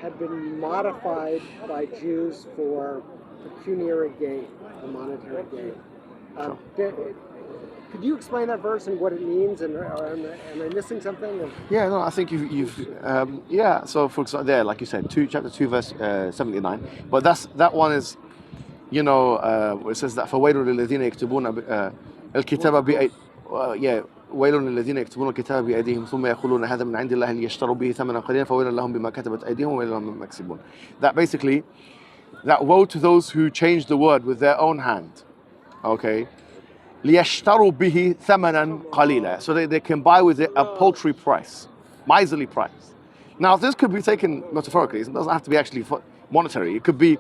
had been modified by Jews for pecuniary gain, or monetary gain. Could you explain that verse and what it means? And am I missing something? Yeah, no, I think you've yeah. So for example, there, like you said, chapter 2, verse 79. But that one is, you know, where it says that فَوَيْلٌ لِلَّذِينَ يَكْتُبُونَ الْكِتَابَ yeah. ويل للذين يكتبون الكتاب بأيديهم ثم يقولون هذا من عند الله ليشتروا به ثمنا قليلا فويل لهم بما كتبت أيديهم وويل لهم مما يكسبون. That basically, that woe to those who change the word with their own hand. Okay. ليشتروا به ثمنا قليلا. So they can buy with it a paltry price, miserly price. Now this could be taken metaphorically. It doesn't have to be actually monetary. It could be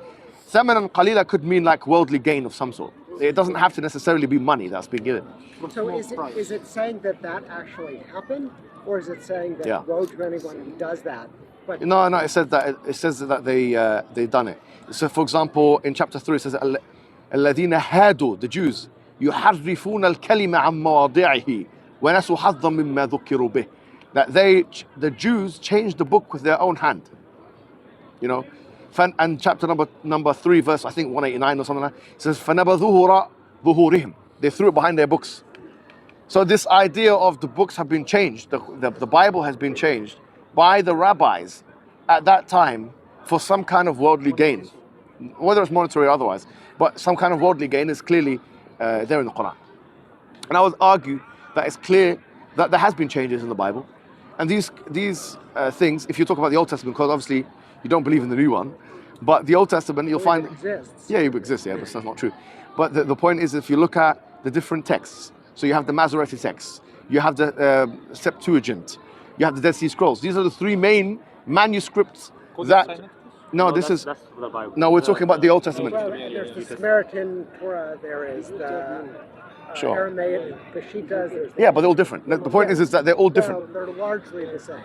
ثمنا قليلا could mean like worldly gain of some sort. It doesn't have to necessarily be money that's being given. So is it saying that actually happened, or is it saying that woe to anyone who does that? But no, it says that they done it. So for example, in chapter 3 it says الذين هادوا, the Jews, يحرفون الكلمة عن مواضعه ونسوا حظا مما ذكروا به. That the Jews changed the book with their own hand. You know. And chapter number 3, verse I think 189 or something like that, it says فَنَبَذُوهُ وَرَاءَ ظُهُورِهِمْ. They threw it behind their books. So this idea of the books have been changed, the Bible has been changed by the rabbis at that time for some kind of worldly gain, whether it's monetary or otherwise, but some kind of worldly gain is clearly there in the Quran. And I would argue that it's clear that there has been changes in the Bible, and these things, if you talk about the Old Testament, because obviously you don't believe in the new one, but the Old Testament you'll find exists. Yeah, it exists, yeah, but that's not true. But the point is, if you look at the different texts, so you have the Masoretic texts, you have the Septuagint, you have the Dead Sea Scrolls. These are the three main manuscripts that. No, this is. That's the Bible. No, we're talking about the Old Testament. Well, there's the Samaritan Torah. There is the Aramaic Peshitas. Yeah, but they're all different. The point is that they're all different. Well, they're largely the same.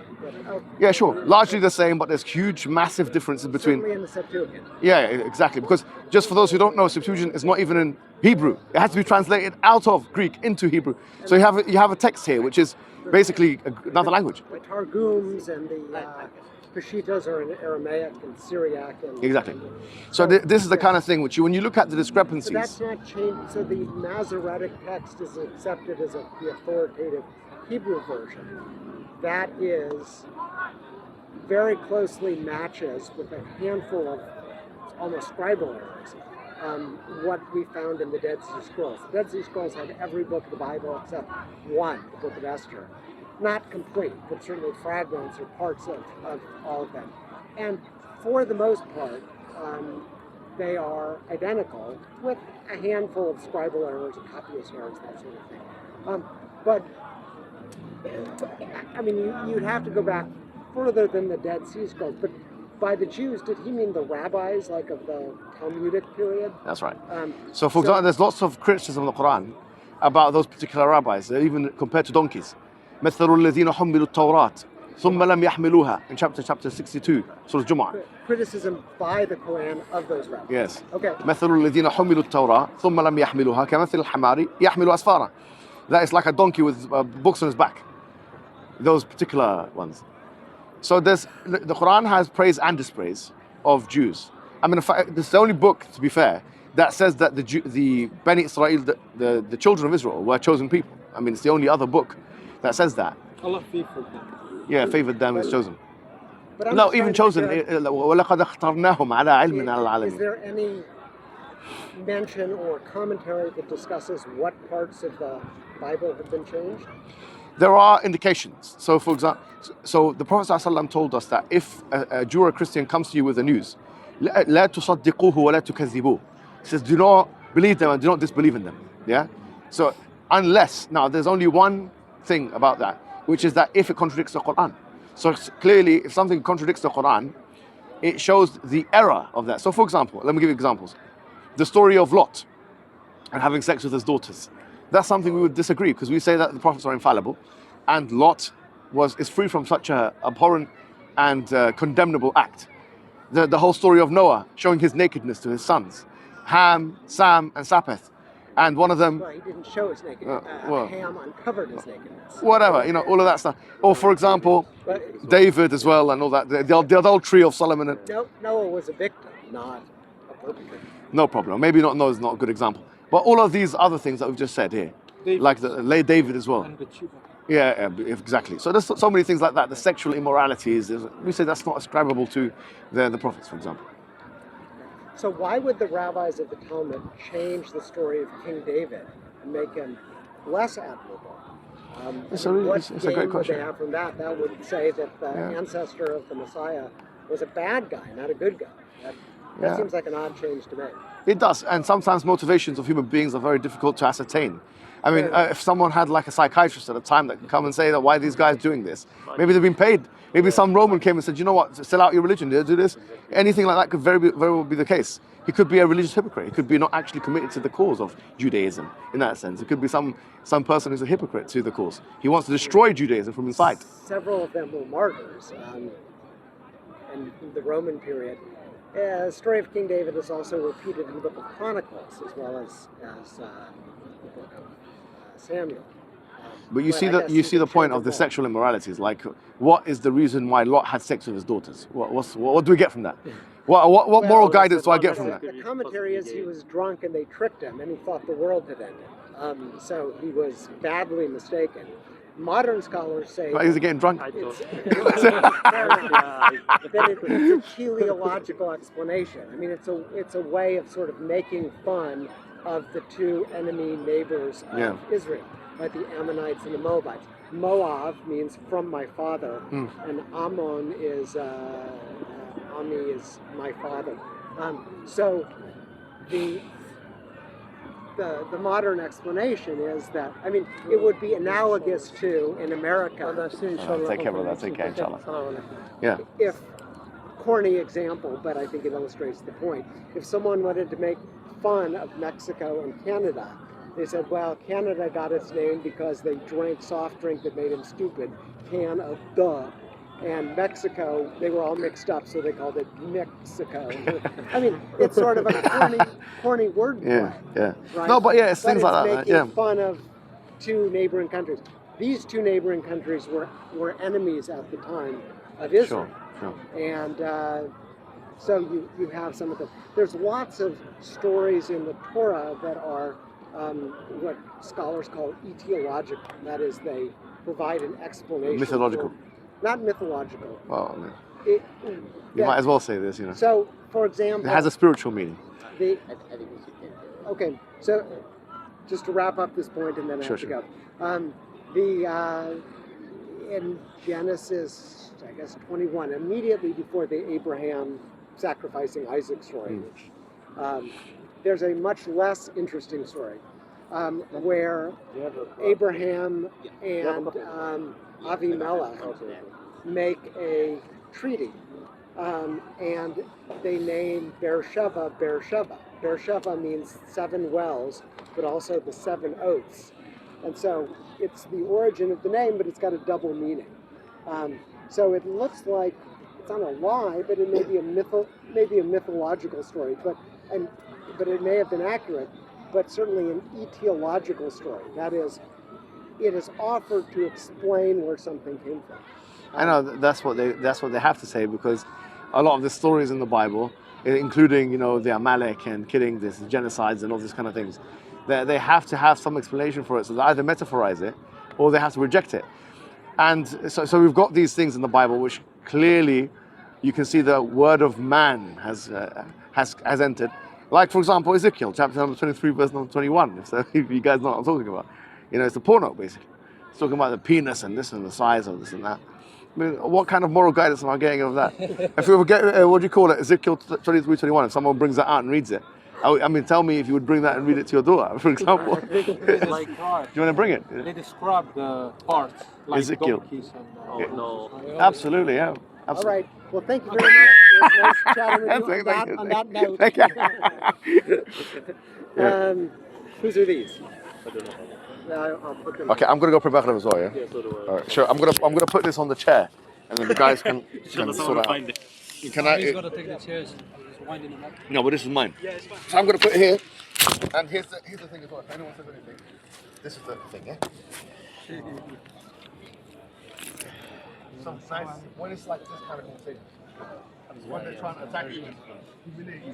Yeah, sure, largely the same, but there's huge, massive differences between. Certainly in the Septuagint. Yeah, exactly. Because just for those who don't know, Septuagint is not even in Hebrew. It has to be translated out of Greek into Hebrew. So you have a text here which is basically another language. The Targums and the Peshitas are in Aramaic and Syriac. Exactly. So this is the kind of thing which when you look at the discrepancies. So that's not changed. So the Masoretic text is accepted as the authoritative Hebrew version. That is very closely matches with a handful of almost scribal errors. What we found in the Dead Sea Scrolls. The Dead Sea Scrolls had every book of the Bible except one, the Book of Esther. Not complete, but certainly fragments or parts of all of them. And for the most part, they are identical with a handful of scribal errors and copyist errors, that sort of thing. But I mean, you'd have to go back further than the Dead Sea Scrolls. But by the Jews, did he mean the rabbis, like of the Talmudic period? That's right. So for example, there's lots of criticism of the Quran about those particular rabbis, even compared to donkeys. مثل الذين حملوا التوراة ثم لم يحملوها in chapter 62, Surah Jumu'ah. Criticism by the Quran of those rabbis. Yes. Okay. مثل الذين حملوا التوراة ثم لم يحملوها كمثل الحمار يحمل أسفارا. That is like a donkey with books on his back. Those particular ones. So the Quran has praise and dispraise of Jews. I mean, in fact, this is the only book, to be fair, that says that the Bani Israel, the children of Israel, were chosen people. I mean, it's the only other book that says that. Allah favored them. Yeah, favored them is chosen. But No, even chosen. وَلَقَدْ اخْتَرْنَاهُمْ عَلَىٰ عِلْمٍ عَلَى الْعَالَمِينَ. Is there any mention or commentary that discusses what parts of the Bible have been changed? There are indications. So, for example, the Prophet ﷺ told us that if a Jew or a Christian comes to you with the news, لا تصدقوه ولا تكذبوه. He says, do not believe them and do not disbelieve in them. Yeah. So, unless now, there's only one thing about that, which is that if it contradicts the Quran. So clearly, if something contradicts the Quran, it shows the error of that. So, for example, let me give you examples. The story of Lot and having sex with his daughters. That's something we would disagree, because we say that the prophets are infallible, and Lot is free from such a abhorrent and condemnable act. The whole story of Noah showing his nakedness to his sons, Ham, Sam, and Sapeth, And one of them, Well, he didn't show his nakedness. well, Ham uncovered his nakedness. whatever, you know, all of that stuff. Or for example, But David as well, and all that. The adultery of Solomon. And, Noah was a victim, not a perpetrator. no problem. Maybe not Noah is not a good example. But all of these other things that we've just said here, like David as well. And Bathsheba. Yeah, exactly. So there's so many things like that. The sexual immorality we say that's not ascribable to the prophets, for example. So why would the rabbis of the Talmud change the story of King David and make him less admirable? It's what a great gain would question. they have from that? That would say that the ancestor of the Messiah was a bad guy, not a good guy. That seems like an odd change to make. It does, and sometimes motivations of human beings are very difficult to ascertain. I mean, if someone had like a psychiatrist at the time that can come and say that why are these guys doing this? Maybe they've been paid. Maybe some Roman came and said, you know what, sell out your religion, do this. Anything like that could very well be the case. He could be a religious hypocrite. He could be not actually committed to the cause of Judaism in that sense. It could be some person who's a hypocrite to the cause. He wants to destroy Judaism from inside. Several of them were martyrs in the Roman period. The story of King David is also repeated in the Book of Chronicles as well as the Book of Samuel. But you see the point of the sexual immoralities. Like, what is the reason why Lot had sex with his daughters? What do we get from that? What moral guidance do I get from that? The commentary is he was drunk and they tricked him and he thought the world had ended. So he was badly mistaken. Modern scholars say He's getting drunk. it's a teleological explanation. I mean, it's a way of sort of making fun of the two enemy neighbors of Israel, like the Ammonites and the Moabites. Moab means from my father, and Ammon is Ami is my father. So the modern explanation is that, I mean, it would be analogous to in America. Take care, brother. Take care, inshallah. Yeah. If corny example, but I think it illustrates the point. If someone wanted to make fun of Mexico and Canada, they said, well, Canada got its name because they drank soft drink that made them stupid, can of duh. And Mexico, they were all mixed up, so they called it Mexico. I mean, it's sort of a corny wordplay. Yeah. Right? No, but it's things like that. Making fun of two neighboring countries. These two neighboring countries were enemies at the time of Israel. Sure. And so you have some of them. There's lots of stories in the Torah that are what scholars call etiological. That is, they provide an explanation. Mythological. Not mythological. Well, I mean, you might as well say this, you know. So, for example, it has a spiritual meaning. Okay, so just to wrap up this point, and then I have to go. In Genesis, I guess 21, immediately before the Abraham sacrificing Isaac story, which there's a much less interesting story where Abraham and Avimelech make a treaty, and they name Beersheba Beersheba. Beersheba means 7 wells, but also the 7 oaths. And so it's the origin of the name, but it's got a double meaning. So it looks like it's not a lie, but it may be a mythological story, but it may have been accurate, but certainly an etiological story. That is, it is offered to explain where something came from. I know that's what they have to say, because a lot of the stories in the Bible, including the Amalek and killing this genocides and all these kind of things, they have to have some explanation for it. So they either metaphorize it or they have to reject it. And so we've got these things in the Bible which clearly you can see the word of man has entered. Like, for example, Ezekiel chapter number 23 verse number 21. So if you guys know what I'm talking about, it's the porno basically. It's talking about the penis and this and the size of this and that. I mean, what kind of moral guidance am I getting of that? If we get, what do you call it, Ezekiel 23:21, if someone brings that out and reads it, I mean, tell me if you would bring that and read it to your daughter, for example. Do you want to bring it? They describe the parts, like Ezekiel. donkeys and... Absolutely, yeah. Absolutely. All right. Well, thank you very much. It was nice chatting with you on that note. Whose are these? I'll put them. Okay, I'm gonna go prepare them as well. Yeah. Yeah, so do I. All right, sure. I'm gonna put this on the chair, and then the guys can sort out. Find it. Can I? He's got to take the chairs. Wind in the back. No, but this is mine. Yeah, it's fine. So I'm gonna put it here. And here's the thing as well. If anyone says anything, this is the thing, yeah. Some nice when it's like this kind of conversation. When they're trying to attack you, humiliate you.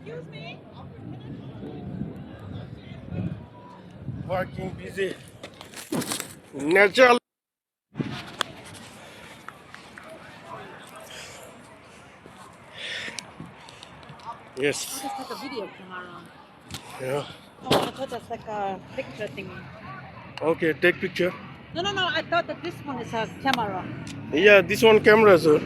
Excuse me. Working busy. Natural. Yes. Just like a video camera. Yeah. Oh, I thought that's like a picture thingy. Okay, take picture. No. I thought that this one is a camera. Yeah, this one camera, sir.